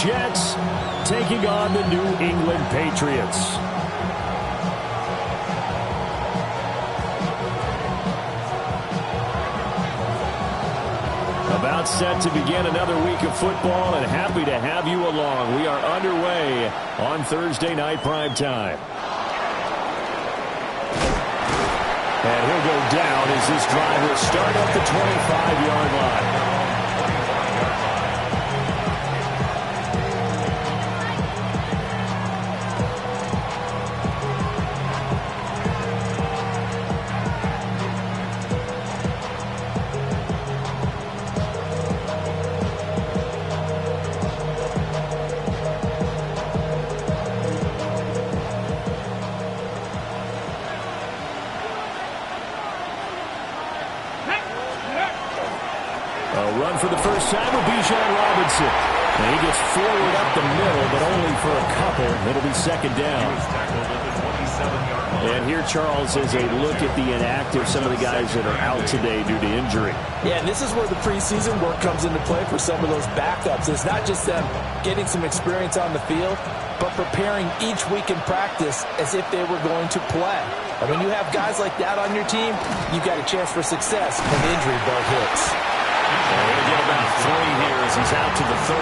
Jets taking on the New England Patriots. About set to begin another week of football, and happy to have you along. We are underway on Thursday night primetime. And he'll go down as this drive will start at the 25-yard line. For the first time with Bijan Robinson. And he gets forward up the middle, but only for a couple. It'll be second down. And here, Charles, is a look at the inactive, some of the guys that are out today due to injury. Yeah, and this is where the preseason work comes into play for some of those backups. It's not just them getting some experience on the field, but preparing each week in practice as if they were going to play. And when you have guys like that on your team, you've got a chance for success when the injury bug hits. Well, we're going to get about 3 here as he's out to the 30.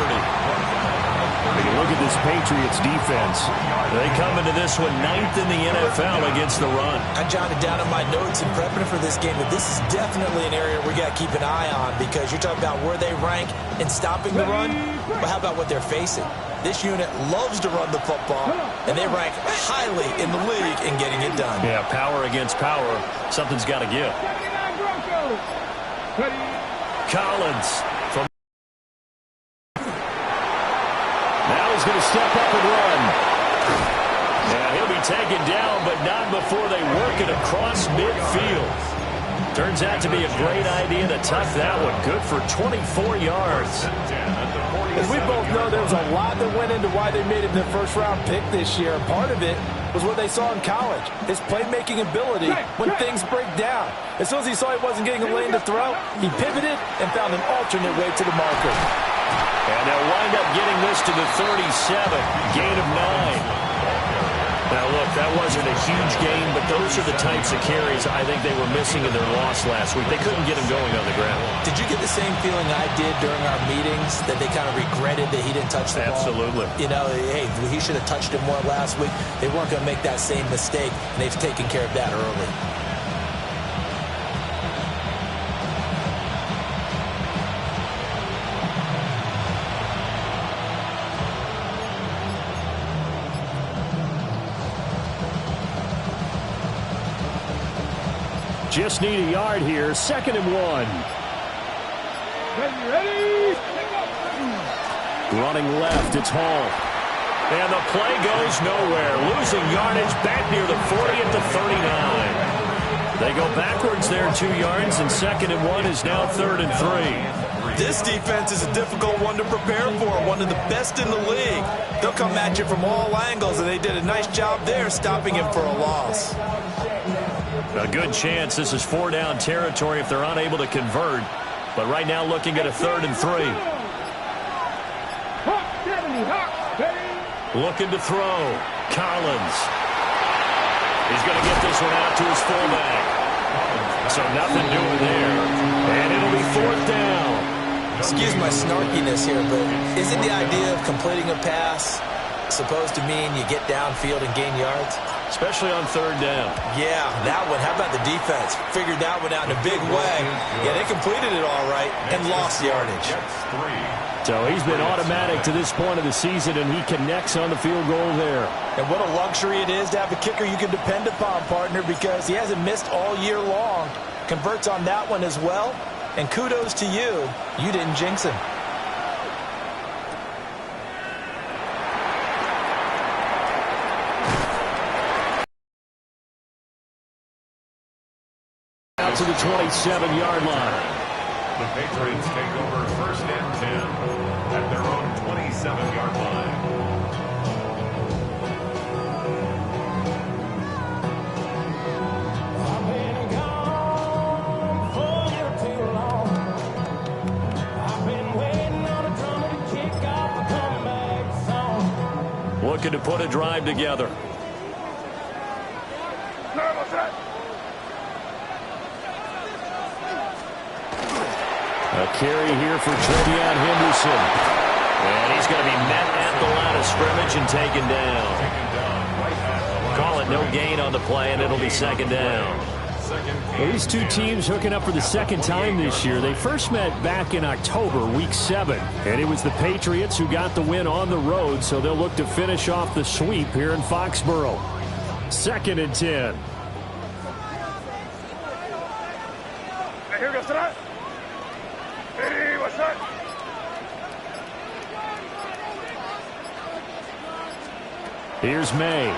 Take a look at this Patriots defense. They come into this one 9th in the NFL against the run. I jotted down in my notes in prepping for this game that this is definitely an area we got to keep an eye on, because you're talking about where they rank in stopping the run. But how about what they're facing? This unit loves to run the football, and they rank highly in the league in getting it done. Yeah, power against power. Something's got to give. Collins from now he's going to step up and run. And he'll be taken down, but not before they work it across midfield. Turns out to be a great idea to tuck that one. Good for 24 yards. As we both know, there was a lot that went into why they made him the first-round pick this year. Part of it was what they saw in college, his playmaking ability when things break down. As soon as he saw he wasn't getting a lane to throw, he pivoted and found an alternate way to the marker. And they'll wind up getting this to the 37, gain of 9. Now, look, that wasn't a huge gain, but those are the types of carries I think they were missing in their loss last week. They couldn't get him going on the ground. Did you get the same feeling I did during our meetings, that they kind of regretted that he didn't touch the ball? Absolutely. You know, hey, he should have touched it more last week. They weren't going to make that same mistake, and they've taken care of that early. Just need a yard here. 2nd and 1. Ready? Running left, it's Hall. And the play goes nowhere. Losing yardage back near the 40 at the 39. They go backwards there 2 yards, and 2nd and 1 is now 3rd and 3. This defense is a difficult one to prepare for, one of the best in the league. They'll come at you from all angles, and they did a nice job there stopping him for a loss. A good chance this is 4-down territory if they're unable to convert. But right now looking at a 3rd and 3. Looking to throw. Collins. He's going to get this one out to his fullback. So nothing doing there. And it'll be 4th down. Excuse my snarkiness here, but isn't the idea of completing a pass supposed to mean you get downfield and gain yards? Especially on 3rd down. Yeah, that one. How about the defense? Figured that one out in a big way. Yeah, they completed it all right and lost yardage. So he's been automatic to this point of the season, and he connects on the field goal there. And what a luxury it is to have a kicker you can depend upon, partner, because he hasn't missed all year long. Converts on that one as well. And kudos to you. You didn't jinx him. To the 27-yard line. The Patriots take over 1st and 10 at their own 27-yard line. I've been gone for you too long. I've been waiting on a drummer to kick off a comeback. looking to put a drive together. A carry here for Travion Henderson. And he's going to be met at the line of scrimmage and taken down. Call it no gain on the play, and it'll be second down. Well, these two teams hooking up for the second time this year. They first met back in October, Week 7. And it was the Patriots who got the win on the road, so they'll look to finish off the sweep here in Foxborough. 2nd and 10. Here goes tonight. Hey, what's that? Here's May.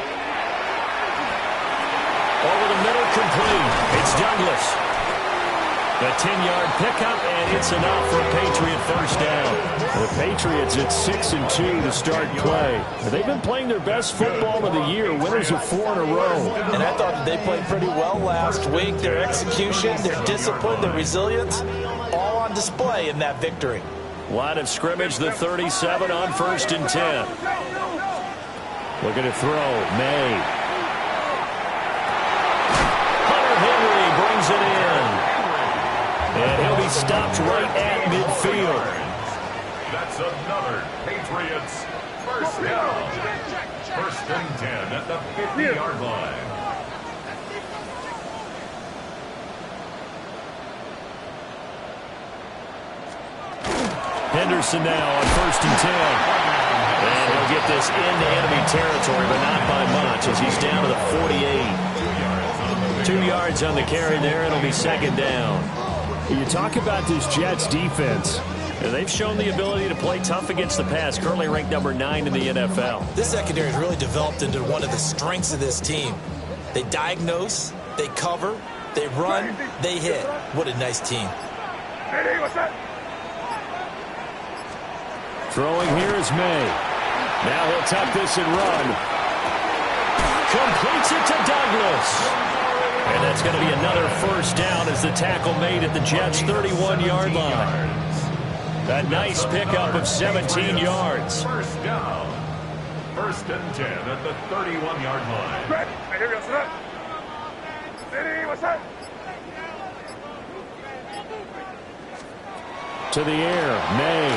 Over the middle, complete. It's Douglas. The 10-yard pickup, and it's enough for a Patriot first down. The Patriots at 6-2 to start play. They've been playing their best football of the year, winners of 4 in a row. And I thought that they played pretty well last week. Their execution, their discipline, their resilience, all on display in that victory. Line of scrimmage, the 37 on 1st and 10. Looking to throw, May. Henry brings it in. And he'll be stopped right at midfield. That's another Patriots first down. 1st and 10 at the 50-yard line. Henderson now on 1st and 10. And he'll get this into enemy territory, but not by much as he's down to the 48. 2 yards on the carry there. It'll be second down. You talk about this Jets defense. And they've shown the ability to play tough against the pass, currently ranked number 9 in the NFL. This secondary has really developed into one of the strengths of this team. They diagnose, they cover, they run, they hit. What a nice team. Hey, what's that? Throwing here is May. Now he'll tuck this and run. Completes it to Douglas. And that's going to be another first down as the tackle made at the Jets' 31-yard line. A nice pickup of 17 yards. First down. 1st and 10 at the 31-yard line. Here goes tonight. Hey, what's that? To the air, May.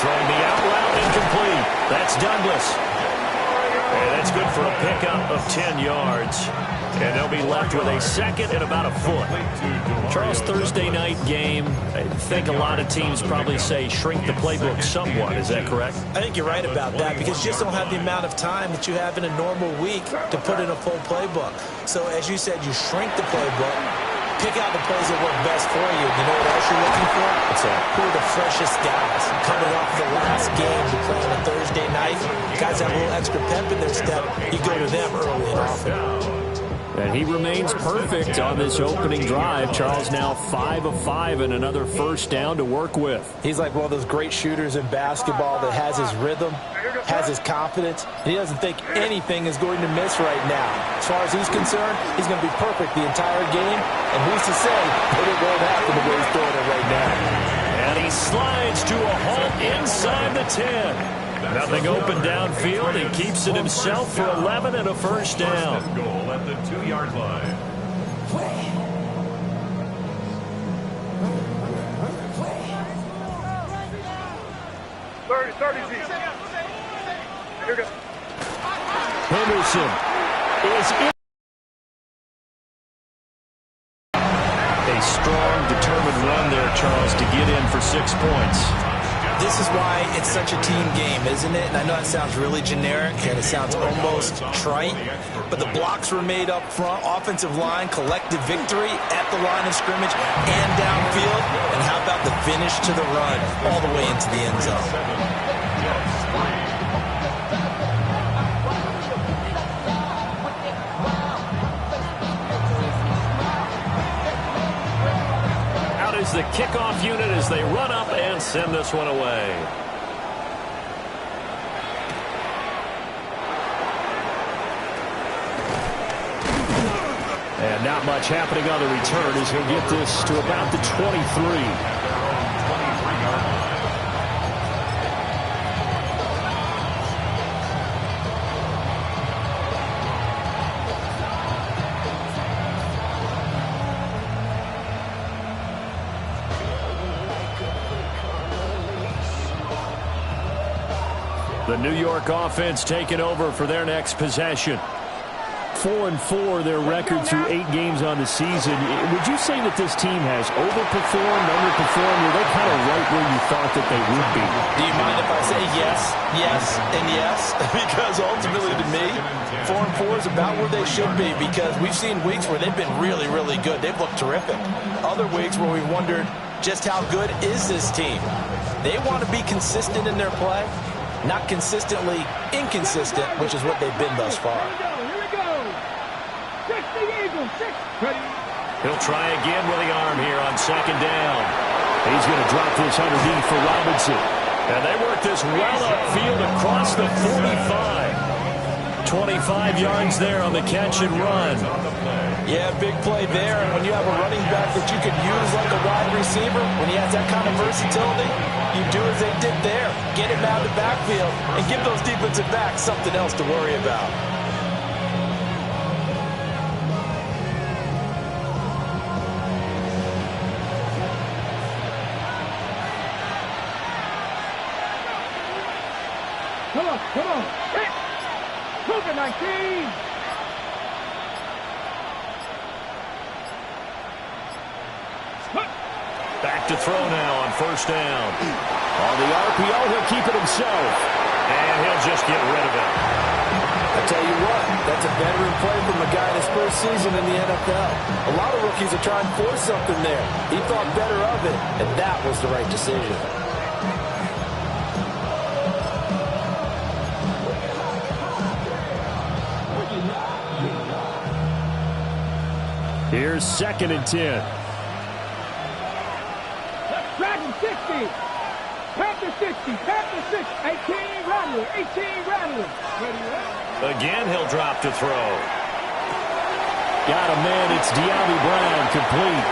Throwing the out route, incomplete. That's Douglas. And that's good for a pickup of 10 yards. And they'll be left with a second and about a foot. Charles, Thursday night game, I think a lot of teams probably say shrink the playbook somewhat. Is that correct? I think you're right about that because you just don't have the amount of time that you have in a normal week to put in a full playbook. So as you said, you shrink the playbook, pick out the plays that work best for you. You know what else you're looking for? What's that? Who are the freshest guys coming off the last game to play on a Thursday night? Guys have a little extra pep in their step. You go to them early and often. And he remains perfect on this opening drive. Charles now 5 of 5 and another first down to work with. He's like one of those great shooters in basketball that has his rhythm, has his confidence, and he doesn't think anything is going to miss right now. As far as he's concerned, he's going to be perfect the entire game, and who's to say that it won't happen the way he's throwing it right now. And he slides to a halt inside the 10. Nothing open downfield. He keeps it himself for 11 and a first down. First and goal at the 2-yard line. 30 Z's. Here goes. Henderson is in. A strong, determined run there, Charles, to get in for 6 points. This is why it's such a team game, isn't it? And I know it sounds really generic and it sounds almost trite, but the blocks were made up front, offensive line, collective victory at the line of scrimmage and downfield. And how about the finish to the run all the way into the end zone? Is the kickoff unit as they run up and send this one away. And not much happening on the return as he'll get this to about the 23. The New York offense taking over for their next possession. 4-4 their record through 8 games on the season. Would you say that this team has overperformed, underperformed, or are they kind of right where you thought that they would be? Do you mind if I say yes, yes, and yes? Because ultimately to me, 4-4 is about where they should be, because we've seen weeks where they've been really, really good. They've looked terrific. Other weeks where we wondered just how good is this team. They want to be consistent in their play, not consistently inconsistent, which is what they've been thus far. He'll try again with the arm here on second down. He's going to drop this underneath for Robinson. And they work this well upfield across the 45. 25 yards there on the catch and run. Yeah, big play there. And when you have a running back that you could use like a wide receiver, when he has that kind of versatility, you do as they did there. Get him out of the backfield and give those defensive backs something else to worry about. Come on. Hit. Move it, 19. Back to throw now on first down. On the RPO, he'll keep it himself. And he'll just get rid of it. I tell you what, that's a veteran play from a guy in his first season in the NFL. A lot of rookies are trying to force something there. He thought better of it, and that was the right decision. Here's 2nd and 10. Dragon 60. Panther 60. Panther 6. 18 Rattler. 18 Rattler. Again, he'll drop to throw. Got a man. It's De'Ami Brown, complete.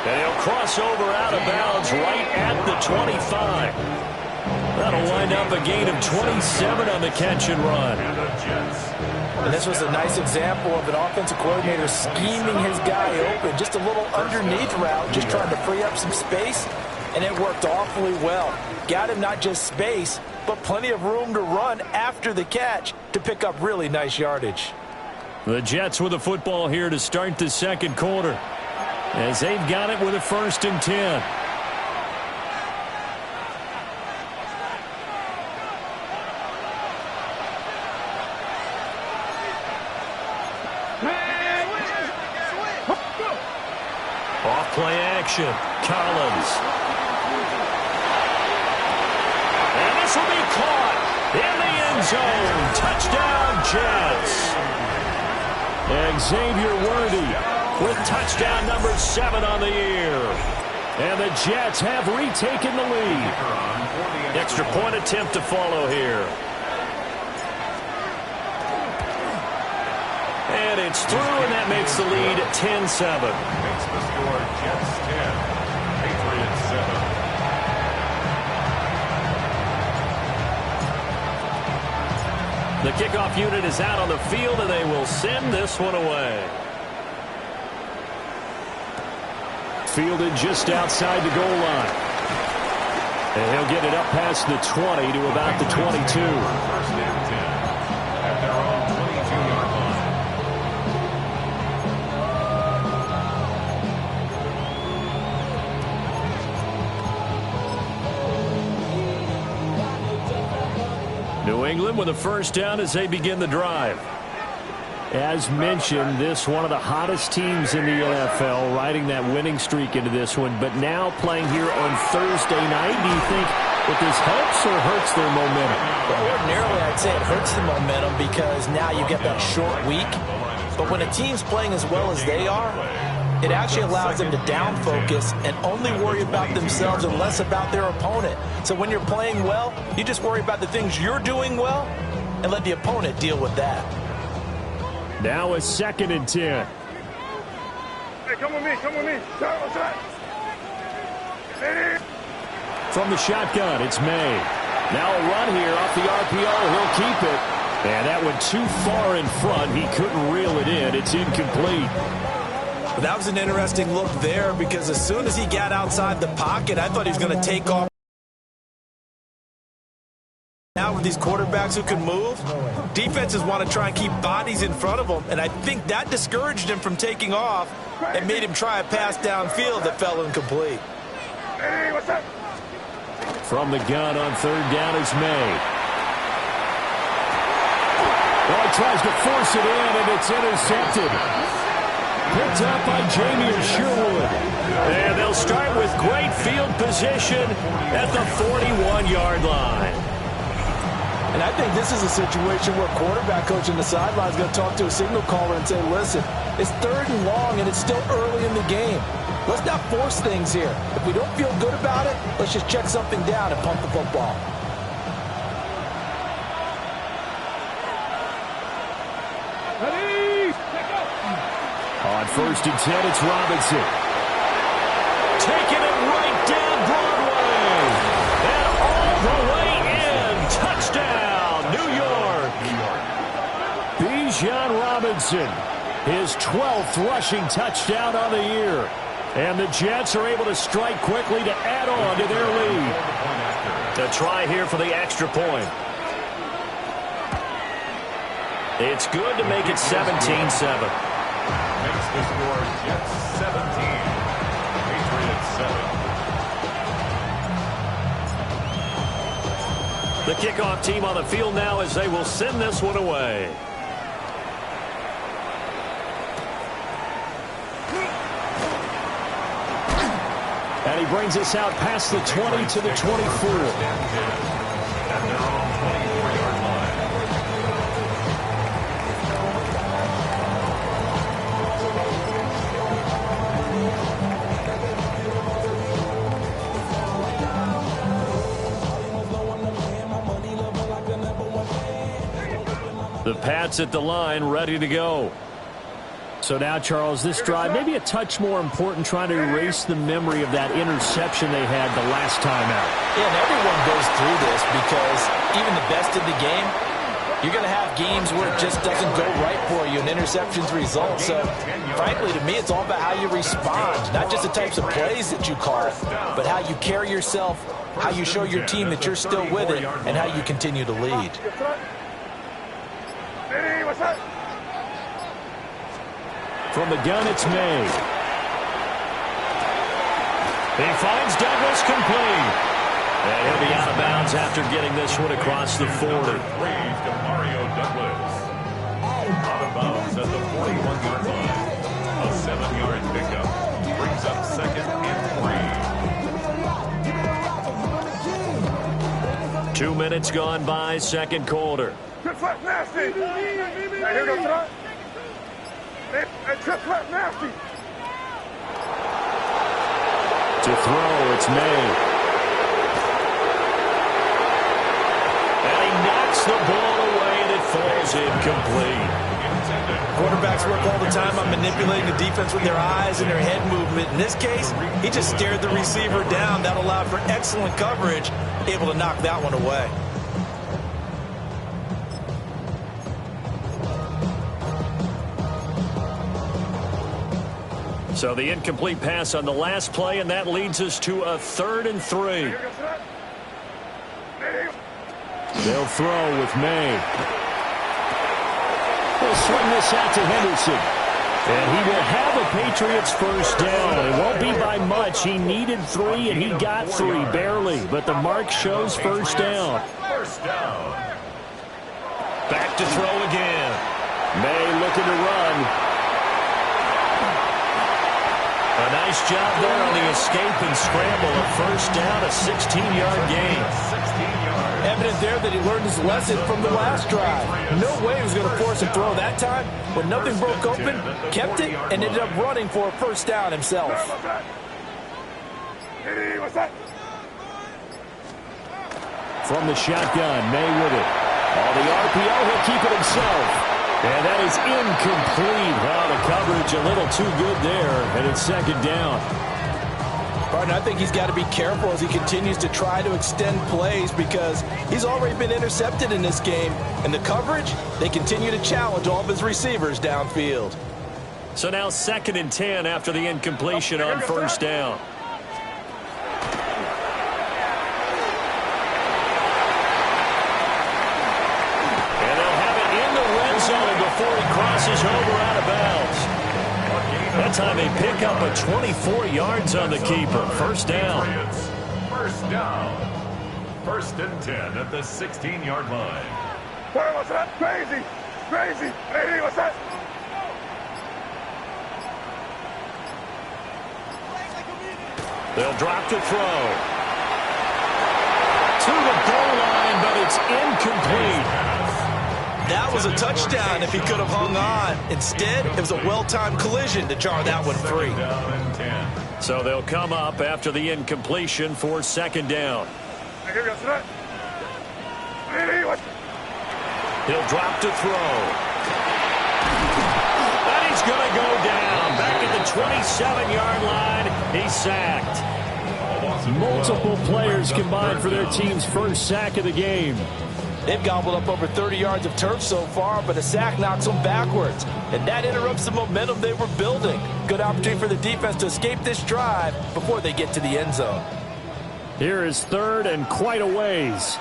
And he'll cross over out of bounds right at the 25. That'll wind up a gain of 27 on the catch and run. And this was a nice example of an offensive coordinator scheming his guy open. Just a little underneath route, just trying to free up some space, and it worked awfully well. Got him not just space, but plenty of room to run after the catch to pick up really nice yardage. The Jets with the football here to start the second quarter, as they've got it with a 1st and 10. Play action. Collins. And this will be caught in the end zone. Touchdown, Jets. Xavier Worthy with touchdown number 7 on the year. And the Jets have retaken the lead. Extra point attempt to follow here. And it's through, and that makes the lead 10-7. Makes the score Jets 10, Patriots 7. The kickoff unit is out on the field, and they will send this one away. Fielded just outside the goal line. And he'll get it up past the 20 to about the 22. 1st and 10 at their own 22-yard line. New England with a 1st down as they begin the drive. As mentioned, this one of the hottest teams in the NFL, riding that winning streak into this one, but now playing here on Thursday night. Do you think that this helps or hurts their momentum? Well, ordinarily, I'd say it hurts the momentum because now you get that short week. But when a team's playing as well as they are, it actually allows them to down focus and only worry about themselves and less about their opponent. So when you're playing well, you just worry about the things you're doing well and let the opponent deal with that. Now a 2nd and 10. Hey, come with me. From the shotgun, it's May. Now a run here off the RPO. He'll keep it. And that went too far in front. He couldn't reel it in. It's incomplete. That was an interesting look there because as soon as he got outside the pocket, I thought he was going to take off. Now with these quarterbacks who can move, defenses want to try and keep bodies in front of them, and I think that discouraged him from taking off and made him try a pass downfield that fell incomplete. Hey, what's up? From the gun on third down is May. Well, he tries to force it in, and it's intercepted. Picked up by Jamie Sherwood. And they'll start with great field position at the 41-yard line. And I think this is a situation where quarterback coach on the sideline is going to talk to a signal caller and say, listen, it's 3rd and long, and it's still early in the game. Let's not force things here. If we don't feel good about it, let's just check something down and pump the football. On 1st and 10, it's Robinson. Taking it right down Broadway. And all the way in. Touchdown, New York. Bijan Robinson, his 12th rushing touchdown on the year. And the Jets are able to strike quickly to add on to their lead. A try here for the extra point. It's good to make it 17-7. Makes the score Jets 17, Patriots 7. The kickoff team on the field now as they will send this one away. And he brings us out past the 20 to the 24. At their own 24-yard line. The Pats at the line, ready to go. So now, Charles, this drive, maybe a touch more important, trying to erase the memory of that interception they had the last time out. Yeah, and everyone goes through this because even the best in the game, you're going to have games where it just doesn't go right for you and interceptions result. So, frankly, to me, it's all about how you respond, not just the types of plays that you call, but how you carry yourself, how you show your team that you're still with it, and how you continue to lead. Hey, what's up? From the gun, it's May. He finds Douglas complete. And he'll be out of bounds after getting this one across the 40. Mario Douglas. Out of bounds at the 41-yard line. A 7-yard pickup brings up 2nd and 3. 2 minutes gone by, second quarter. Trip flat nasty. Hey, here goes try. Hey, trip flat nasty. To throw, it's May. And he knocks the ball away and it falls incomplete. Quarterbacks work all the time on manipulating the defense with their eyes and their head movement. In this case, he just stared the receiver down. That allowed for excellent coverage, able to knock that one away. So the incomplete pass on the last play, and that leads us to a 3rd and 3. They'll throw with May. He'll swing this out to Henderson. And he will have a Patriots first down. It won't be by much. He needed 3, and he got 3, barely. But the mark shows first down. First down. Back to throw again. May looking to run. A nice job there on the escape and scramble. A first down, a 16-yard gain. Evident there that he learned his lesson from the last drive. No way he was going to force a throw that time. When nothing broke open, kept it, and ended up running for a first down himself. Hey, what's up? From the shotgun, May with it. Oh, the RPO, he'll keep it himself. And that is incomplete. Wow, the coverage a little too good there, and it's second down. Barton, I think he's got to be careful as he continues to try to extend plays because he's already been intercepted in this game. And the coverage, they continue to challenge all of his receivers downfield. So now 2nd and 10 after the incompletion on first down. crosses over out of bounds. That time they pick up a 24 yards on the keeper. First down. First down. 1st and 10 at the 16-yard line. Hey, what's that? Crazy. Crazy. Hey, what's that? They'll drop to throw. To the goal line, but it's incomplete. That was a touchdown if he could have hung on. Instead, it was a well-timed collision to jar that one free. So they'll come up after the incompletion for 2nd down. He'll drop to throw. And he's going to go down. Back at the 27-yard line. He's sacked. Multiple players combined for their team's first sack of the game. They've gobbled up over 30 yards of turf so far, but a sack knocks them backwards. And that interrupts the momentum they were building. Good opportunity for the defense to escape this drive before they get to the end zone. Here is 3rd and quite a ways.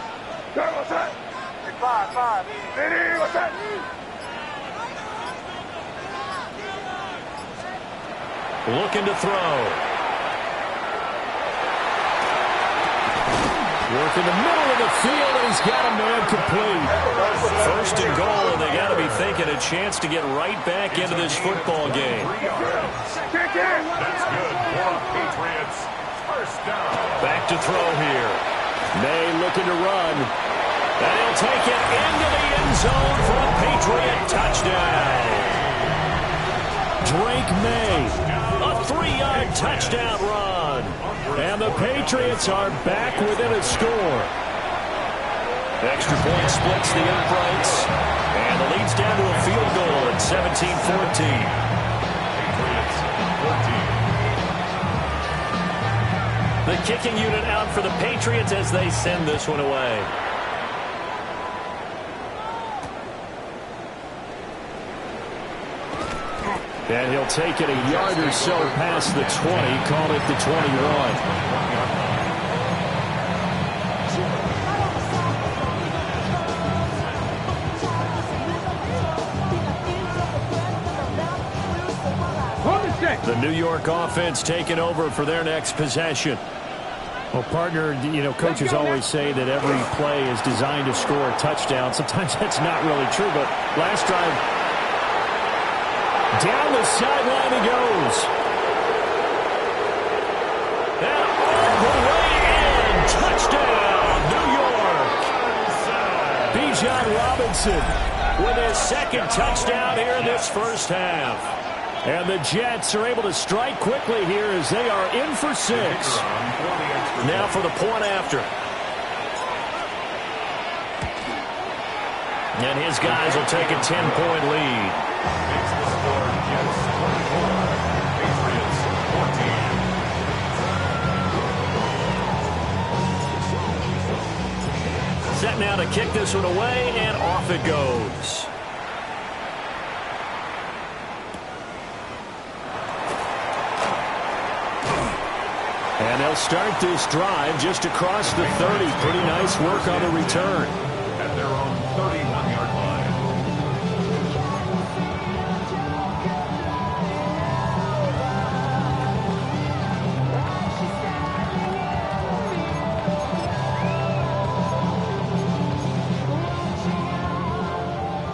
What's that? 5. Hey, what's that? Looking to throw. Work in the middle of the field, and he's got a man complete. 1st and goal, and they got to be thinking a chance to get right back into this football game. That's good for Patriots. First down. Back to throw here. May looking to run. And he'll take it into the end zone for a Patriot touchdown. Drake May, a 3-yard touchdown run. And the Patriots are back within a score. Extra point splits the uprights. And the lead's down to a field goal at 17-14. Patriots 14. The kicking unit out for the Patriots as they send this one away. And he'll take it a yard or so past the 20, call it the 21. The New York offense taking over for their next possession. Well, partner, you know, coaches always say that every play is designed to score a touchdown. Sometimes that's not really true, but last drive, down the sideline he goes. And all the way in. Touchdown, New York. Bijan Robinson with his 2nd touchdown here in this first half. And the Jets are able to strike quickly here as they are in for 6. Now for the point after. And his guys will take a 10-point lead. Makes the score Jets 24, Patriots 14. Set now to kick this one away, and off it goes. And they'll start this drive just across the 30. Pretty nice work on the return. At their own 31-yard line.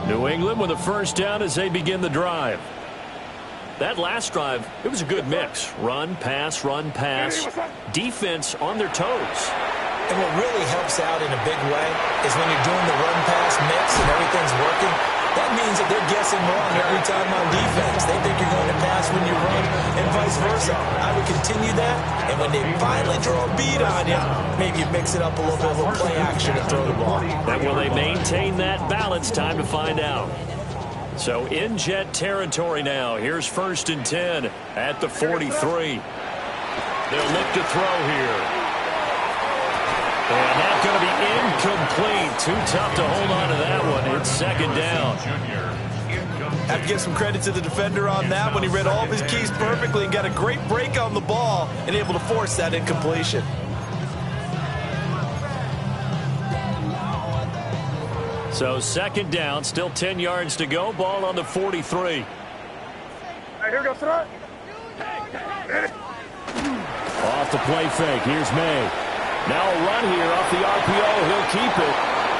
New England with a first down as they begin the drive. That last drive, it was a good mix. Run, pass, defense on their toes. And what really helps out in a big way is when you're doing the run-pass mix and everything's working, that means that they're guessing wrong every time on defense. They think you're going to pass when you run and vice versa. I would continue that, and when they finally draw a beat on you, maybe you mix it up a little bit with play action and throw the ball. And will they maintain that balance? Time to find out. So in Jet territory now. Here's 1st and 10 at the 43. They'll look to throw here. And that's going to be incomplete. Too tough to hold on to that one. It's 2nd down. Have to give some credit to the defender on that when he read all of his keys perfectly and got a great break on the ball and able to force that incompletion. So second down, still 10 yards to go. Ball on the 43. Here goes front. Off the play fake. Here's May. Now a run here off the RPO. He'll keep it.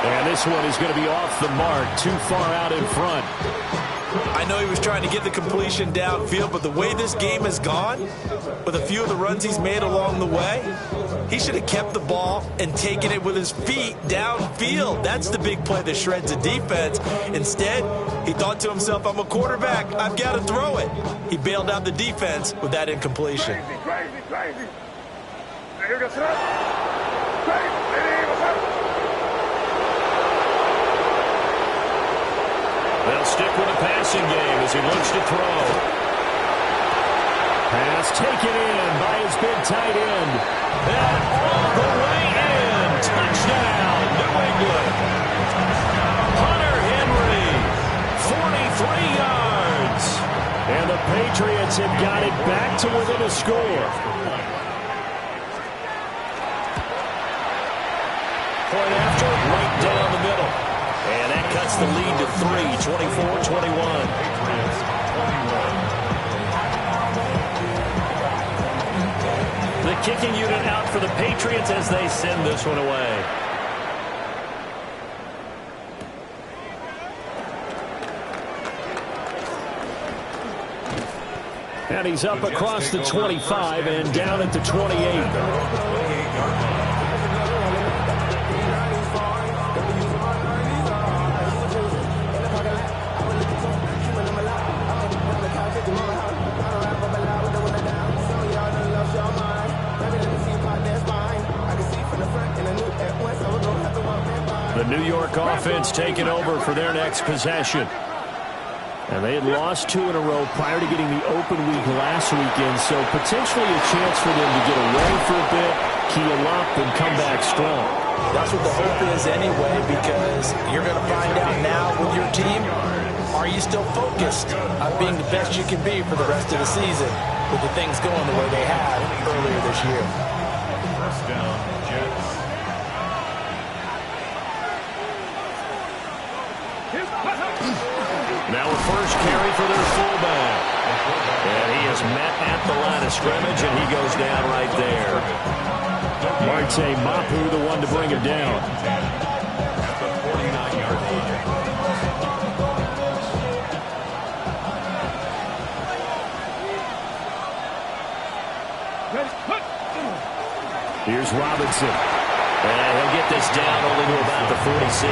And this one is going to be off the mark. Too far out in front. I know he was trying to get the completion downfield, but the way this game has gone, with a few of the runs he's made along the way, he should have kept the ball and taken it with his feet downfield. That's the big play that shreds the defense. Instead, he thought to himself, I'm a quarterback. I've got to throw it. He bailed out the defense with that incompletion. Crazy. Here goes front. Crazy. They'll stick with the passing game as he looks to throw. Pass taken in by his big tight end. And all the way in. Touchdown, New England. Hunter Henry, 43 yards. And the Patriots have got it back to within a score. Point after, right down the middle. And that cuts the lead to 3, 24-21. The kicking unit out for the Patriots as they send this one away. And he's up across the 25 and down at the 28. The New York offense taking over for their next possession. And they had lost 2 in a row prior to getting the open week last weekend, so potentially a chance for them to get away for a bit, keel up, and come back strong. That's what the hope is anyway, because you're going to find out now with your team, are you still focused on being the best you can be for the rest of the season with the things going the way they had earlier this year? First down, Jets. Now a first carry for their fullback. And he is met at the line of scrimmage, and he goes down right there. Marte Mapu, the one to bring him down. At the 49-yard line. Here's Robinson. And he'll get this down only to about the 46.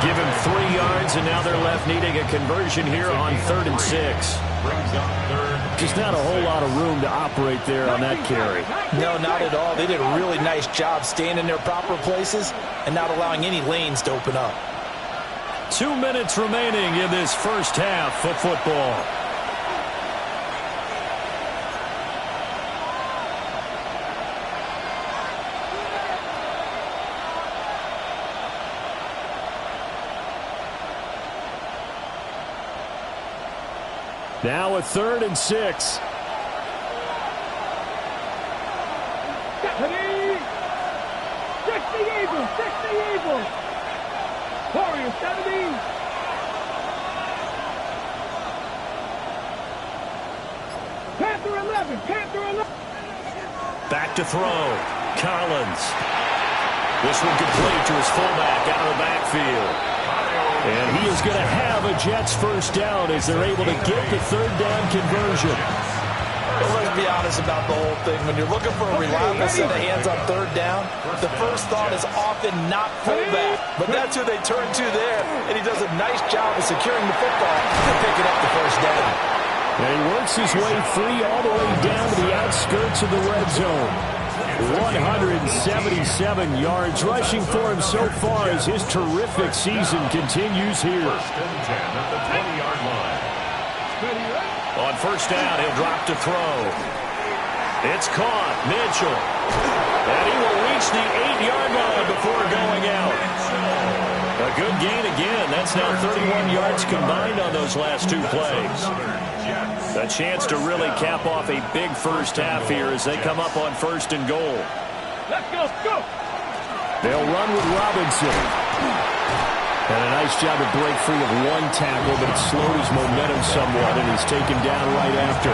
Give him 3 yards, and now they're left needing a conversion here on 3rd and 6. Just not a whole lot of room to operate there on that carry. No, not at all. They did a really nice job staying in their proper places and not allowing any lanes to open up. 2 minutes remaining in this first half of football. Now a 3rd and 6. 60 Eagles, 60 Eagles. Warriors, 70. Panther 11. Back to throw. Collins. This one complete to his fullback out of the backfield. And he is going to have a Jets first down as they're able to get the 3rd down conversion. Well, let's be honest about the whole thing. When you're looking for a reliable set of hands on 3rd down, the first thought is often not fullback. But that's who they turn to there, and he does a nice job of securing the football and picking up the first down. And he works his way free all the way down to the outskirts of the red zone. 177 yards rushing for him so far as his terrific season continues here. First and 10 at the 20-yard line. On first down, he'll drop to throw. It's caught. Mitchell. And he will reach the 8-yard line before going out. A good gain again. That's now 31 yards combined on those last 2 plays. A chance to really cap off a big first half here as they come up on 1st and goal. Let's go. They'll run with Robinson. And a nice job to break free of one tackle, but it slowed his momentum somewhat, and he's taken down right after.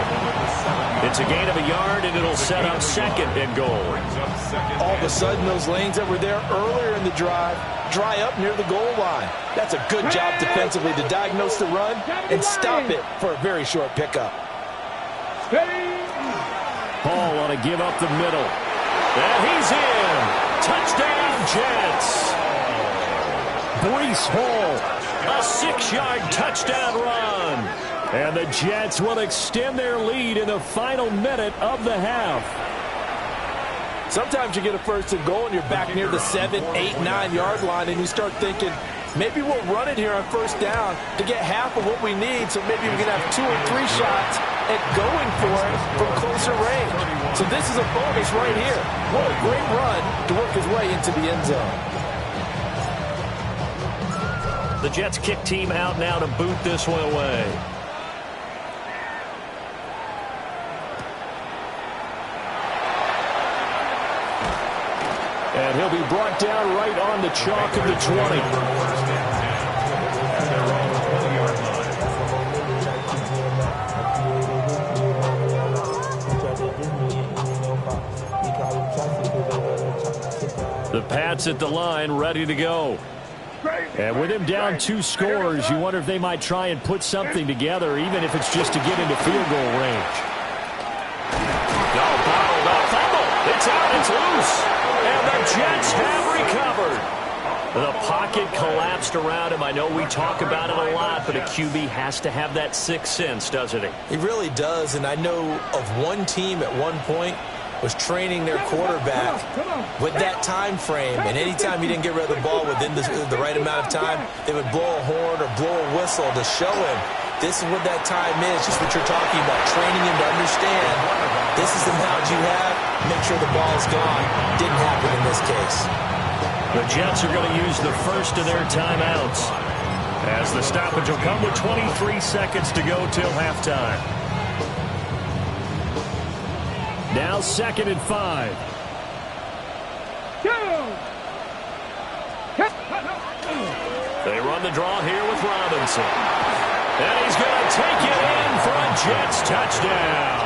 It's a gain of a yard, and it'll set up second and goal. All of a sudden, those lanes that were there earlier in the drive dry up near the goal line. That's a good job defensively to diagnose the run and stop it for a very short pickup. Hall on to give up the middle. And he's in. Touchdown, Jets. Breece Hall, a 6-yard touchdown run. And the Jets will extend their lead in the final minute of the half. Sometimes you get a first and goal and you're back near the 7, 8, 9-yard line and you start thinking, maybe we'll run it here on first down to get half of what we need, so maybe we can have 2 or 3 shots at going for it from closer range. So this is a bonus right here. What a great run to work his way into the end zone. The Jets kick team out now to boot this one away. And he'll be brought down right on the chalk of the 20. The Pats at the line, ready to go. And with him down 2 scores, you wonder if they might try and put something together, even if it's just to get into field goal range. It's out, it's loose. And the Jets have recovered. The pocket collapsed around him. I know we talk about it a lot, but a QB has to have that sixth sense, doesn't he? He really does, and I know of one team at one point was training their quarterback with that time frame, and anytime he didn't get rid of the ball within the right amount of time, they would blow a horn or blow a whistle to show him this is what that time is, just what you're talking about, training him to understand this is the amount you have, make sure the ball's gone. Didn't happen in this case. The Jets are going to use the first of their timeouts as the stoppage will come with 23 seconds to go till halftime. Now 2nd and 5. They run the draw here with Robinson. And he's going to take it in for a Jets touchdown.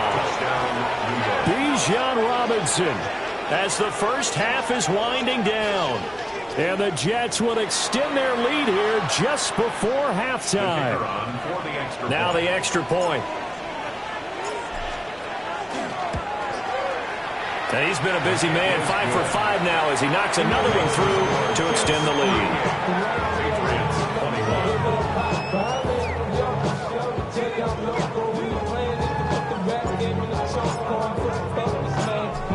Bijan Robinson as the first half is winding down. And the Jets will extend their lead here just before halftime. Now the extra point. And he's been a busy man, 5 for 5 now as he knocks another one through to extend the lead.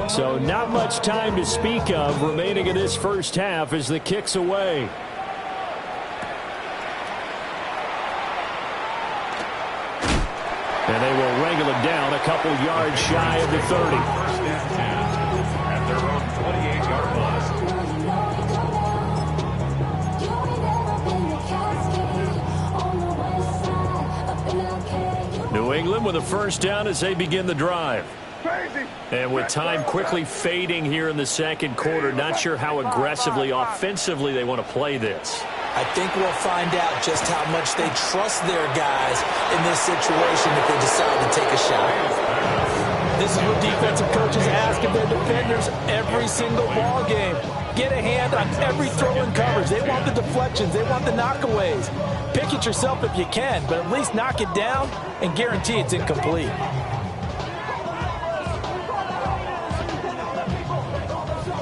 So not much time to speak of remaining in this first half as the kick's away. And they will wrangle him down a couple yards shy of the 30. At their own 28-yard line. New England with a first down as they begin the drive. And with time quickly fading here in the second quarter, not sure how aggressively, offensively they want to play this. I think we'll find out just how much they trust their guys in this situation if they decide to take a shot. This is what defensive coaches ask of their defenders every single ball game. Get a hand on every throw in coverage. They want the deflections. They want the knockaways. Pick it yourself if you can, but at least knock it down and guarantee it's incomplete.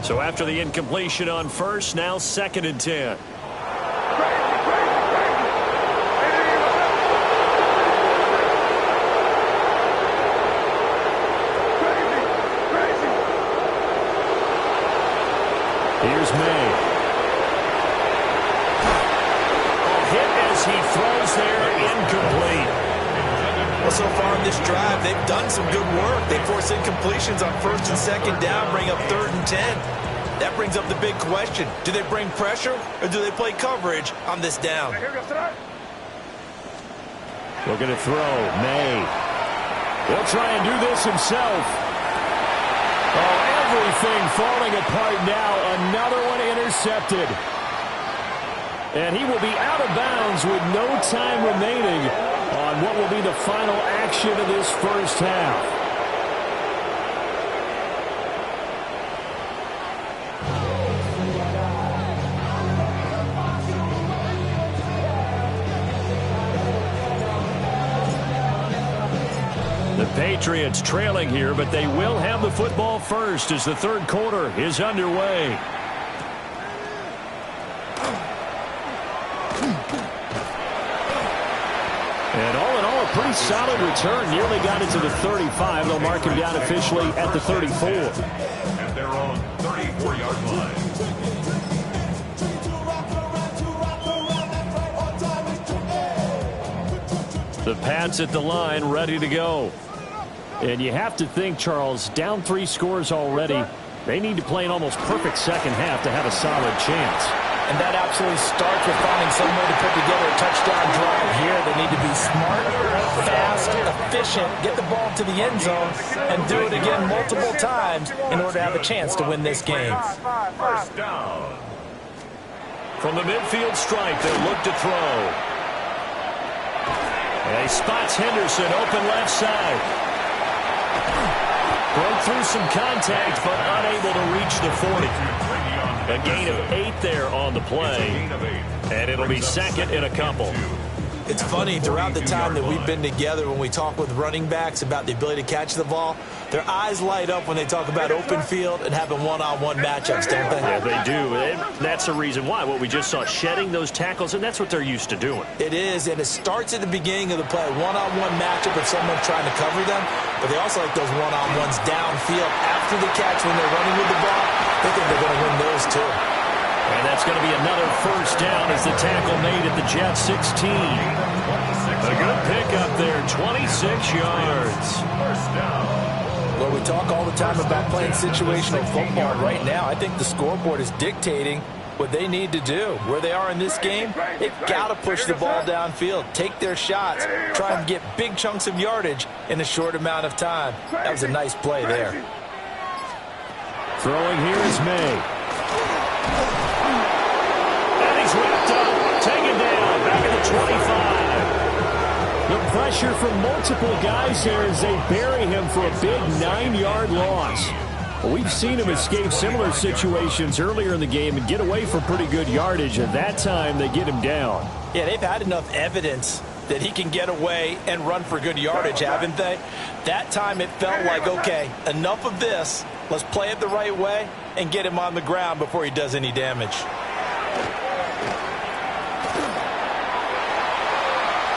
So after the incompletion on first, now 2nd and 10. Here's May. A hit as he throws there, incomplete. Well, so far in this drive, they've done some good work. They force incompletions on 1st and 2nd down, bring up 3rd and 10. That brings up the big question. Do they bring pressure or do they play coverage on this down? Looking to throw, May. He'll try and do this himself. Oh, everything falling apart now. Another one intercepted. And he will be out of bounds with no time remaining on what will be the final action of this first half. The Patriots trailing here, but they will have the football first as the third quarter is underway. And all in all, a pretty solid return. Nearly got it to the 35. They'll mark him down officially at the 34. At their own 34-yard line. The Pats at the line, ready to go. And you have to think, Charles, down 3 scores already. They need to play an almost perfect second half to have a solid chance. And that absolutely starts with finding some way to put together a touchdown drive here. They need to be smart, fast, efficient, get the ball to the end zone, and do it again multiple times in order to have a chance to win this game. First down. From the midfield stripe, they'll look to throw. And he spots Henderson open left side. Broke through some contact, but unable to reach the 40. A gain of 8 there on the play. And it'll be second in a couple. It's funny, throughout the time that we've been together, when we talk with running backs about the ability to catch the ball, their eyes light up when they talk about open field and having one-on-one matchups, don't they? Yeah, they do. And that's the reason why. What we just saw, shedding those tackles, and that's what they're used to doing. It is, and it starts at the beginning of the play. One-on-one matchup with someone trying to cover them, but they also like those one-on-ones downfield after the catch when they're running with the ball. They think they're going to win those too. And that's going to be another first down as the tackle made at the Jets 16. A good pickup there, 26 yards. First down. Well, we talk all the time about playing situational football. Right now, I think the scoreboard is dictating what they need to do. Where they are in this game, they've got to push the ball downfield, take their shots, try and get big chunks of yardage in a short amount of time. That was a nice play there. Throwing here is May. And he's wrapped up, taken down, back at the 25. The pressure from multiple guys there as they bury him for a big 9-yard loss. Well, we've seen him escape similar situations earlier in the game and get away for pretty good yardage. At that time, they get him down. Yeah, they've had enough evidence that he can get away and run for good yardage, haven't they? That time it felt like, okay, enough of this. Let's play it the right way and get him on the ground before he does any damage.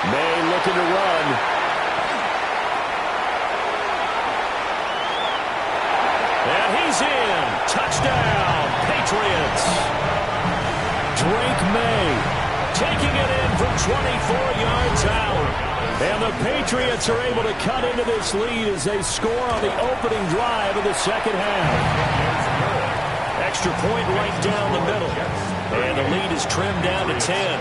May looking to run. And he's in. Touchdown, Patriots. Drake May Taking it in from 24 yards out. And the Patriots are able to cut into this lead as they score on the opening drive of the second half. Extra point right down the middle. And the lead is trimmed down to 10.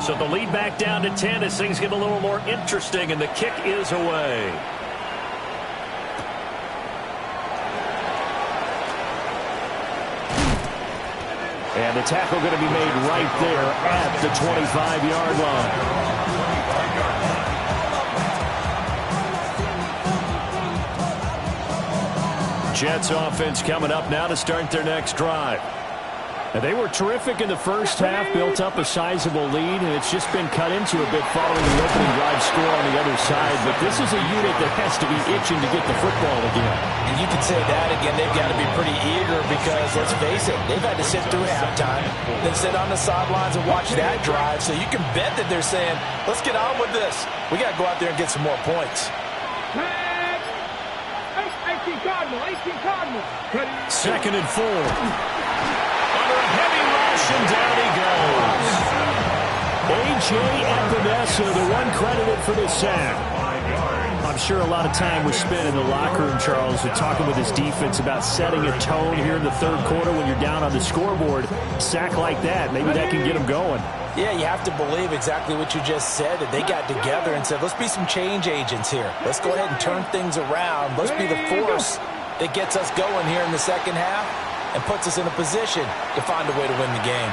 So the lead back down to 10 as things get a little more interesting, and the kick is away. And the tackle going to be made right there at the 25-yard line. Jets offense coming up now to start their next drive. And they were terrific in the first half, built up a sizable lead, and it's just been cut into a bit following the opening drive score on the other side. But this is a unit that has to be itching to get the football again. And you can say that again, they've got to be pretty eager because, let's face it, they've had to sit through halftime, then sit on the sidelines and watch that drive. So you can bet that they're saying, let's get on with this. We got to go out there and get some more points. 18 Cardinal, 18 Cardinal. Second and 4. Under a heavy rush, and down he goes. A.J. Epinesa, the one credited for the sack. I'm sure a lot of time was spent in the locker room, Charles, and talking with his defense about setting a tone here in the third quarter when you're down on the scoreboard. Sack like that, maybe that can get them going. Yeah, you have to believe exactly what you just said, that they got together and said, let's be some change agents here. Let's go ahead and turn things around. Let's be the force that gets us going here in the second half and puts us in a position to find a way to win the game.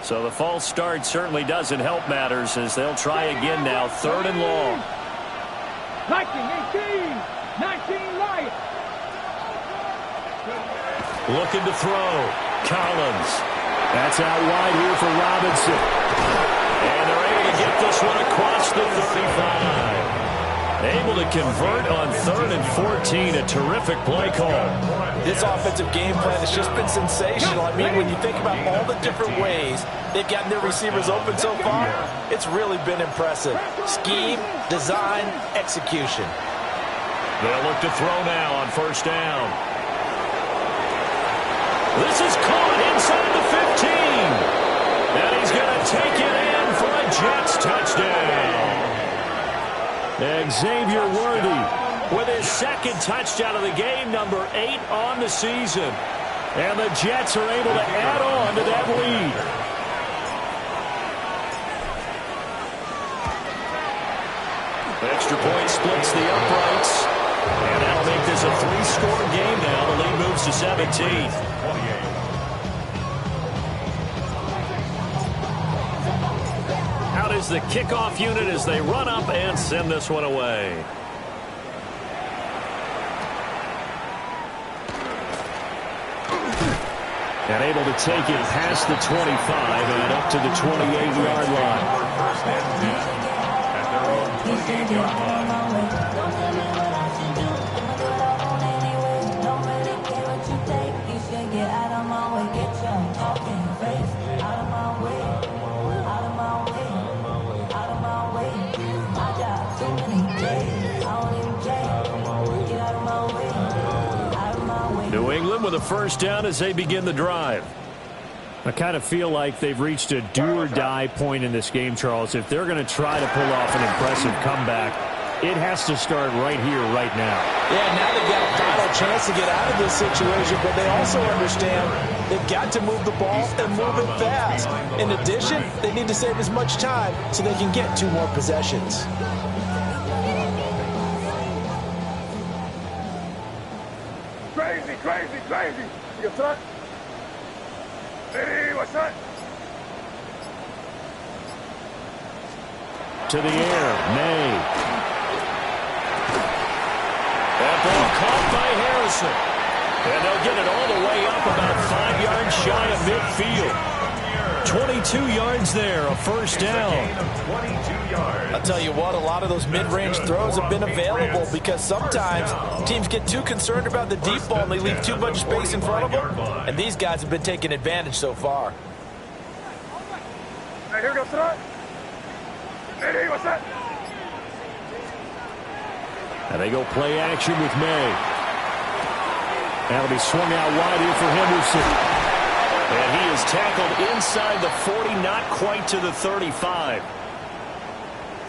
So the false start certainly doesn't help matters as they'll try again now. 3rd and long. 19 Lions. Looking to throw. Collins. That's out wide here for Robinson. And they're able to get this one across the 35. Able to convert on 3rd and 14. A terrific play call. This offensive game plan has just been sensational. I mean, when you think about all the different ways they've gotten their receivers open so far, it's really been impressive. Scheme, design, execution. They'll look to throw now on 1st down. This is caught inside the 15. And he's going to take it in for a Jets touchdown. Xavier Worthy with his 2nd touchdown of the game, number 8 on the season. And the Jets are able to add on to that lead. Extra point splits the uprights. And that'll make this a 3-score game now. The lead moves to 17. Out is the kickoff unit as they run up and send this one away. And able to take it past the 25 and up to the 28-yard line. First and 10 at their own 28-yard line. New England with a 1st down as they begin the drive. I kind of feel like they've reached a do-or-die point in this game, Charles. If they're going to try to pull off an impressive comeback, it has to start right here, right now. Yeah, now they've got a final chance to get out of this situation, but they also understand they've got to move the ball and move it fast. In addition, they need to save as much time so they can get 2 more possessions. Crazy. You got Hey, what's that? To the air, May. That ball caught by Harrison. And they'll get it all the way up about 5 yards shy of midfield. 22 yards there, a 1st down. I'll tell you what, a lot of those mid-range throws have been available because sometimes teams get too concerned about the deep ball and they leave too much space in front of them. And these guys have been taking advantage so far. Hey, here goes that. Hey, what's that? And they go play action with May. That'll be swung out wide here for Henderson. And he is tackled inside the 40, not quite to the 35.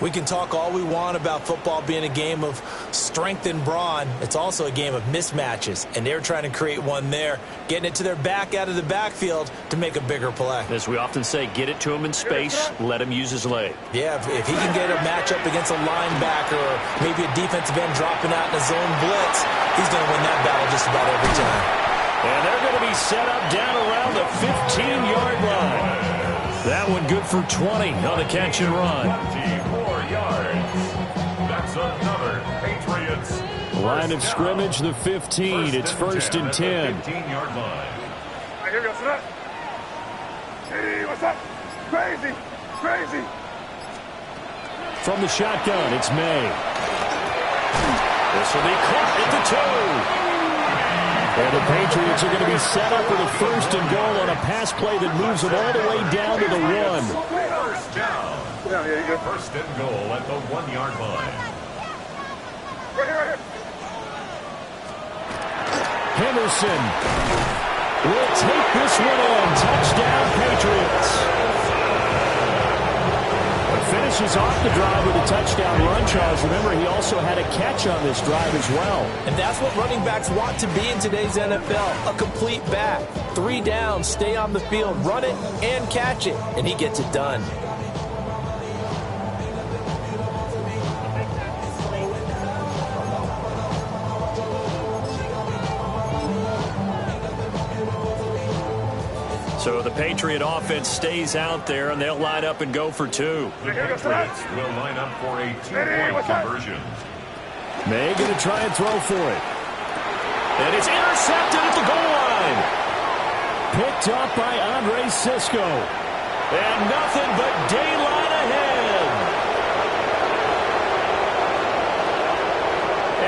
We can talk all we want about football being a game of strength and brawn. It's also a game of mismatches, and they're trying to create one there, getting it to their back out of the backfield to make a bigger play. As we often say, get it to him in space, let him use his leg. Yeah, if he can get a matchup against a linebacker or maybe a defensive end dropping out in a zone blitz, he's going to win that battle just about every time. And they're going to be set up down around the 15-yard line. That one good for 20 on the catch and run. 24 yards. That's another Patriots. Line of scrimmage, the 15. It's 1st and 10. 15-yard line. Hey, here goes that. Hey, what's up? Crazy. From the shotgun, it's May. This will be caught at the 2. And the Patriots are going to be set up with a first and goal on a pass play that moves them all the way down to the 1. First down. First and goal at the 1-yard line. Henderson will take this one in. Touchdown, Patriots. Finishes off the drive with a touchdown run, Charles. Remember, he also had a catch on this drive as well. And that's what running backs want to be in today's NFL, a complete back. 3 downs, stay on the field, run it, and catch it, and he gets it done. So the Patriot offense stays out there, and they'll line up and go for 2. The Patriots will line up for a 2-point conversion. May going to try and throw for it. And it's intercepted at the goal line. Picked up by Andre Sisco. And nothing but daylight ahead.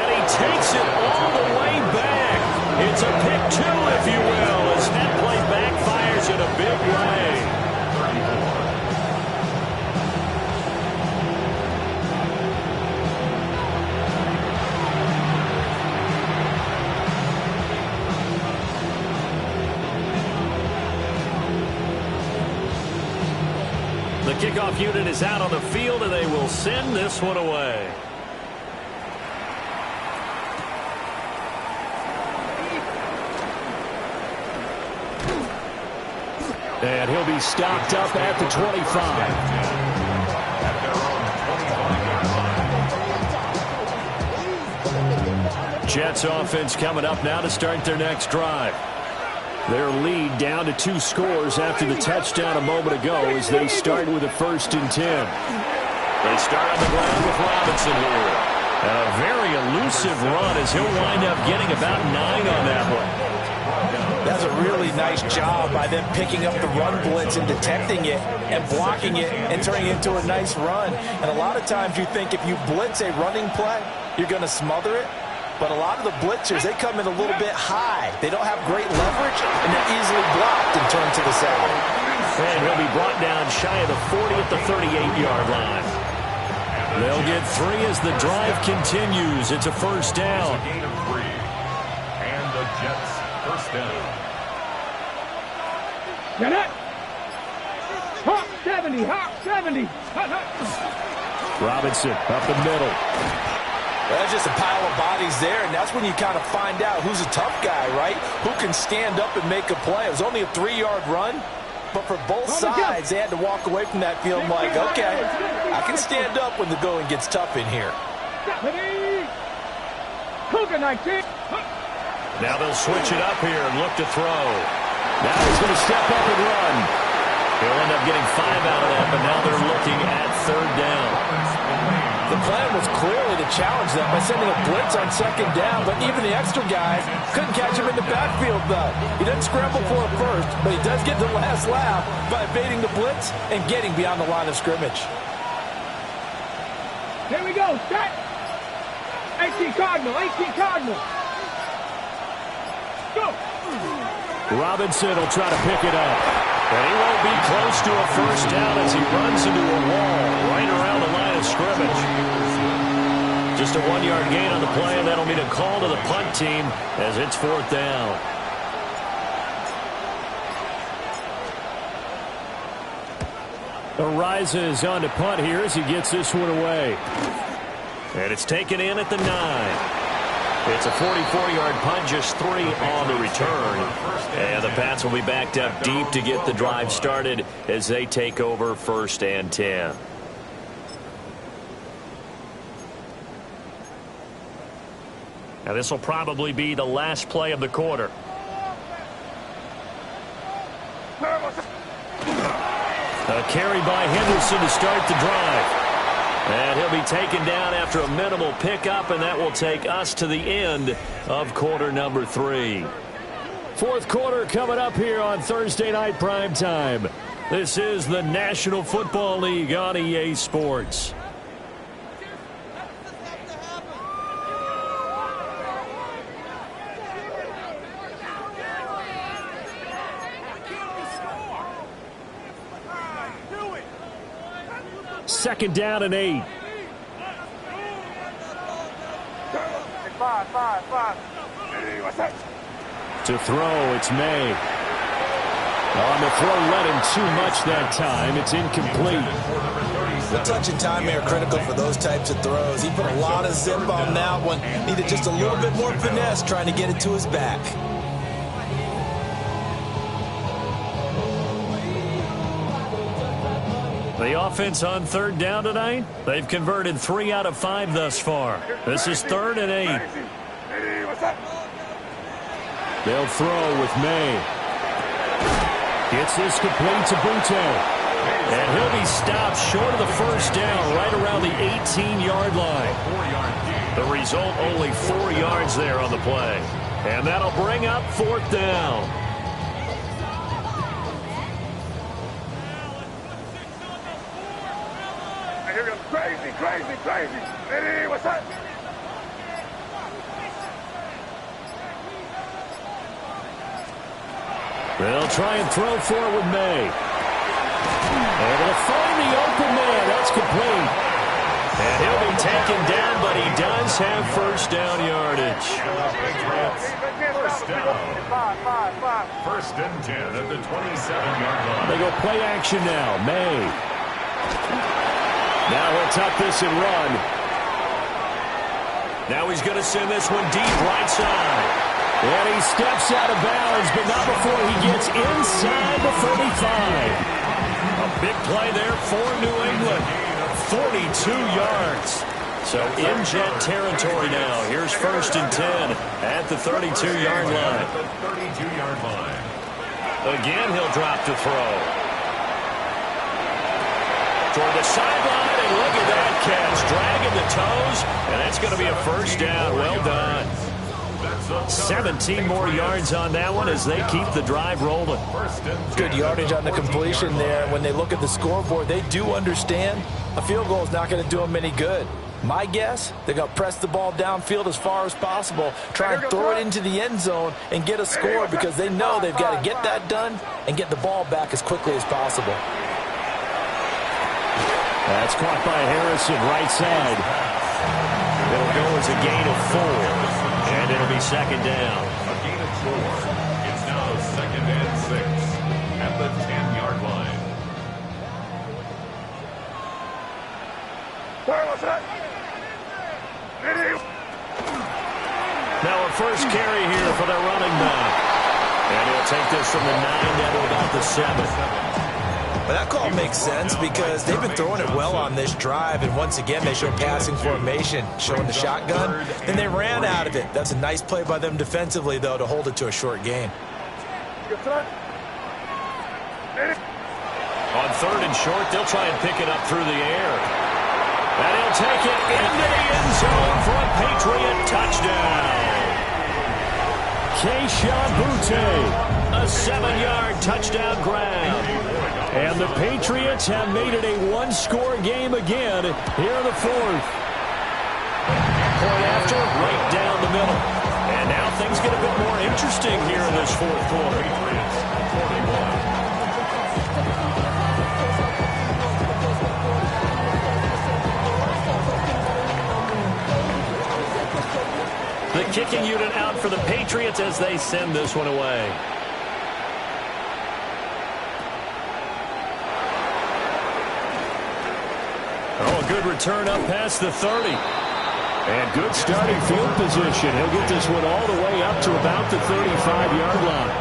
And he takes it all the way back. It's a pick 2, if you will, as that play backfires in a big way. The kickoff unit is out on the field, and they will send this one away. And he'll be stopped up at the 25. Jets offense coming up now to start their next drive. Their lead down to 2 scores after the touchdown a moment ago as they start with a 1st and 10. They start on the ground with Robinson here. And a very elusive run as he'll wind up getting about 9 on that one. That's a really nice job by them picking up the run blitz and detecting it and blocking it and turning it into a nice run. And a lot of times you think if you blitz a running play, you're going to smother it. But a lot of the blitzers, they come in a little bit high. They don't have great leverage, and they're easily blocked and turned to the side. And he'll be brought down shy of the 40 at the 38-yard line. They'll get 3 as the drive continues. It's a first down. It's a gain of 3. And the Jets first down. Get it. Hop 70, hop 70. Robinson up the middle. That's just a pile of bodies there, and that's when you kind of find out who's a tough guy, right? Who can stand up and make a play. It was only a 3-yard run, but for both sides, they had to walk away from that field like, okay, I can stand up when the going gets tough in here. Now they'll switch it up here and look to throw. Now he's going to step up and run. He'll end up getting 5 out of that, but now they're looking at 3rd down. The plan was clearly to challenge them by sending a blitz on 2nd down, but even the extra guys couldn't catch him in the backfield, though. He doesn't scramble for it first, but he does get the last laugh by evading the blitz and getting beyond the line of scrimmage. Here we go, set. 18 Cardinal, 18 Cardinal. Go. Robinson will try to pick it up. And he won't be close to a first down as he runs into a wall right around the line of scrimmage. Just a 1-yard gain on the play, and that'll mean a call to the punt team as it's 4th down. Arises on to punt here as he gets this one away. And it's taken in at the 9. It's a 44-yard punt, just 3 on the return. And the Pats will be backed up deep to get the drive started as they take over 1st and 10. Now this will probably be the last play of the quarter. A carry by Henderson to start the drive. And he'll be taken down after a minimal pickup, and that will take us to the end of quarter number 3. 4th quarter coming up here on Thursday Night Primetime. This is the National Football League on EA Sports. 2nd down and 8. To throw, it's May. On the throw, led him too much that time. It's incomplete. The touch and timing are critical for those types of throws. He put a lot of zip on that one. Needed just a little bit more finesse trying to get it to his back. The offense on 3rd down tonight, they've converted 3 out of 5 thus far. This is 3rd and 8. They'll throw with May. Gets this complete to Butte. And he'll be stopped short of the 1st down, right around the 18-yard line. The result, only 4 yards there on the play. And that'll bring up 4th down. Here we go. Crazy, crazy, crazy. Hey, what's up? They'll try and throw for it with May. Able to find the open man. That's complete. And he'll be taken down, but he does have 1st down yardage. First down. 1st and 10 at the 27-yard line. They go play action now. May. Now he'll tuck this and run. Now he's going to send this one deep right side. And he steps out of bounds, but not before he gets inside the 35. A big play there for New England. 42 yards. So in jet territory now. Here's 1st and 10 at the 32-yard line. At the 32-yard line. Again, he'll drop to throw. Toward the sideline, and look at that catch. Dragging the toes, and that's going to be a 1st down. Well done. 17 more yards on that one as they keep the drive rolling. Good yardage on the completion there. When they look at the scoreboard, they do understand a field goal is not going to do them any good. My guess, they're going to press the ball downfield as far as possible, try and throw it into the end zone and get a score because they know they've got to get that done and get the ball back as quickly as possible. That's caught by Harrison, right side. It'll go as a gain of 4. And it'll be 2nd down. A gain of 4. It's now 2nd and 6 at the 10-yard line. Now a 1st carry here for the running back. And he'll take this from the 9 down to about the 7. But that call makes sense because they've been throwing it well on this drive, and once again they show passing formation, showing the shotgun. Then they ran out of it. That's a nice play by them defensively, though, to hold it to a short gain. On 3rd and short, they'll try and pick it up through the air. And he'll take it into the end zone for a Patriot touchdown. Keyshawn Butte, a 7-yard touchdown grab. And the Patriots have made it a 1-score game again here in the 4th. Point after, right down the middle. And now things get a bit more interesting here in this 4th quarter. Patriots 41. The kicking unit out for the Patriots as they send this one away. Oh, a good return up past the 30. And good starting field position. He'll get this one all the way up to about the 35-yard line.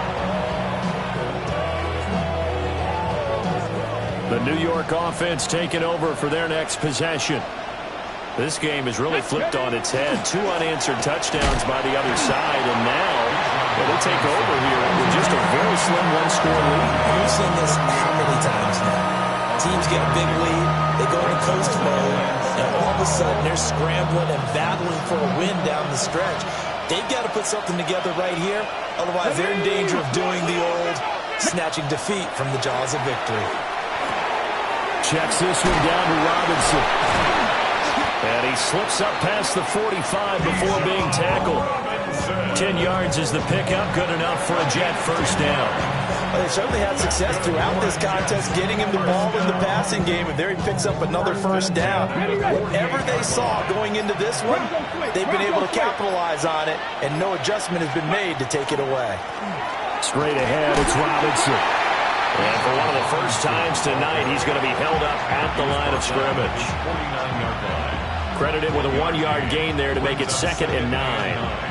The New York offense taking over for their next possession. This game has really flipped on its head. 2 unanswered touchdowns by the other side, and now they take over here with just a very slim 1-score lead. We've seen this how many times now? Teams get a big lead, they go into coast mode, and all of a sudden they're scrambling and battling for a win down the stretch. They've got to put something together right here, otherwise they're in danger of doing the old snatching defeat from the jaws of victory. Checks this one down to Robinson. And he slips up past the 45 before being tackled. 10 yards is the pickup, good enough for a Jet first down. Well, they certainly had success throughout this contest getting him the ball in the passing game, and there he picks up another first down. Whatever they saw going into this one, they've been able to capitalize on it, and no adjustment has been made to take it away. Straight ahead, it's Robinson. And for one of the first times tonight, he's going to be held up at the line of scrimmage. 49-yard line. Credited with a 1-yard gain there to make it 2nd and 9.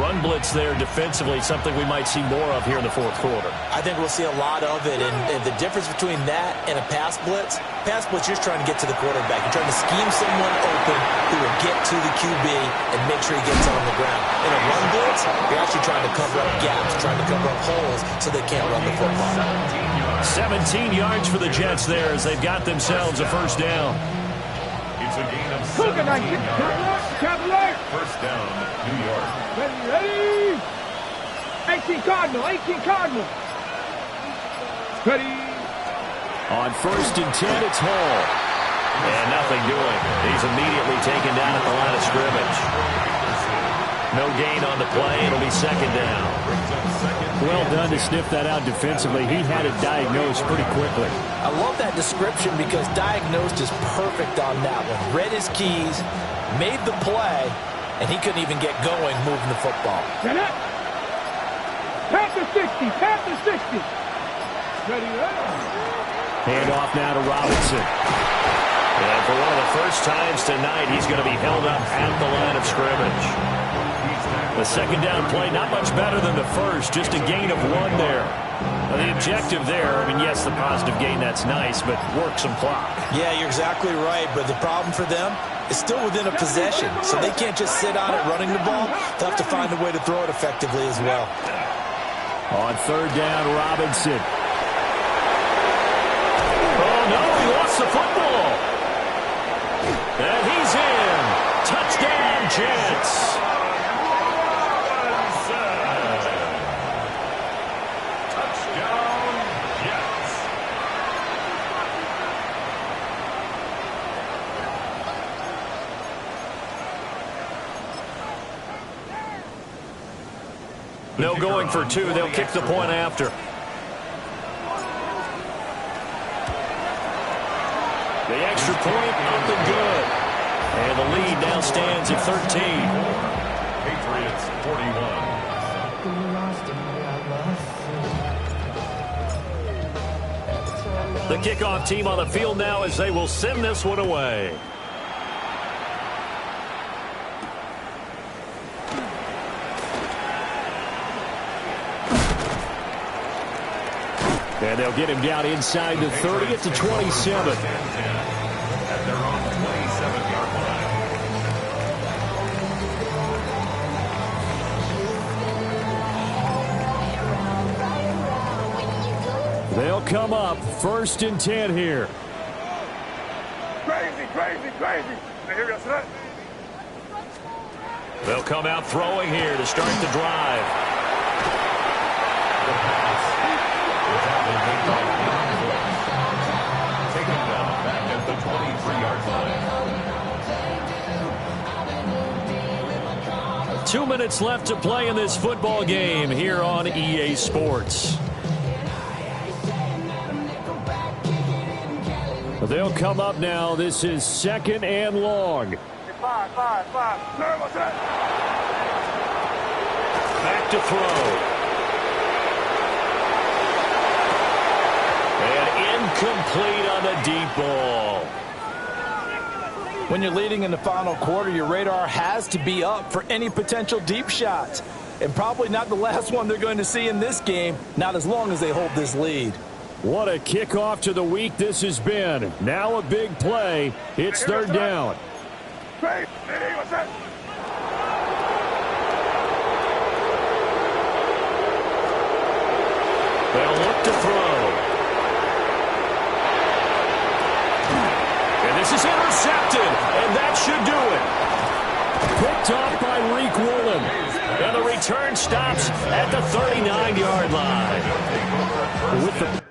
Run blitz there defensively, something we might see more of here in the fourth quarter. I think we'll see a lot of it, and the difference between that and a pass blitz, you're just trying to get to the quarterback. You're trying to scheme someone open who will get to the QB and make sure he gets on the ground. In a run blitz, you're actually trying to cover up gaps, trying to cover up holes so they can't run the football. 17 yards for the Jets there as they've got themselves a first down. It's a gain of 17 yards. First down, New York. Ready? 18 Cardinal. Ready? On 1st and 10, it's Hall. And nothing doing. He's immediately taken down at the line of scrimmage. No gain on the play. It'll be 2nd down. Well done to sniff that out defensively. He had it diagnosed pretty quickly. I love that description because diagnosed is perfect on that one. Read his keys, made the play, and he couldn't even get going moving the football. Get up. Panther 60. Ready? Hand off now to Robinson. And for one of the first times tonight, he's going to be held up at the line of scrimmage. The 2nd down play, not much better than the first, just a gain of 1 there. Now, the objective there, I mean, yes, the positive gain, that's nice, but work some clock. Yeah, you're exactly right, but the problem for them is still within a possession, so they can't just sit on it running the ball. They'll have to find a way to throw it effectively as well. On 3rd down, Robinson. Oh, no, he lost the football. And he's in. Touchdown, Jets. No going for 2. They'll kick the point after. The extra point up and good. And the lead now stands at 13. Patriots 41. The kickoff team on the field now as they will send this one away. And they'll get him down inside the 30 at the 27. At their own 27-yard line. They'll come up 1st and 10 here. Crazy. Here we go, son. They'll come out throwing here to start the drive. Taken down back at the 23-yard line. 2 minutes left to play in this football game here on EA Sports. They'll come up now. This is 2nd and long. 5. Back to throw. And incomplete on the deep ball. When you're leading in the final quarter, your radar has to be up for any potential deep shots. And probably not the last one they're going to see in this game, not as long as they hold this lead. What a kickoff to the week this has been. Now a big play. It's 3rd down. They'll look to throw. And this is intercepted, and that should do it. Picked off by Reek Woolen. And the return stops at the 39-yard line. With the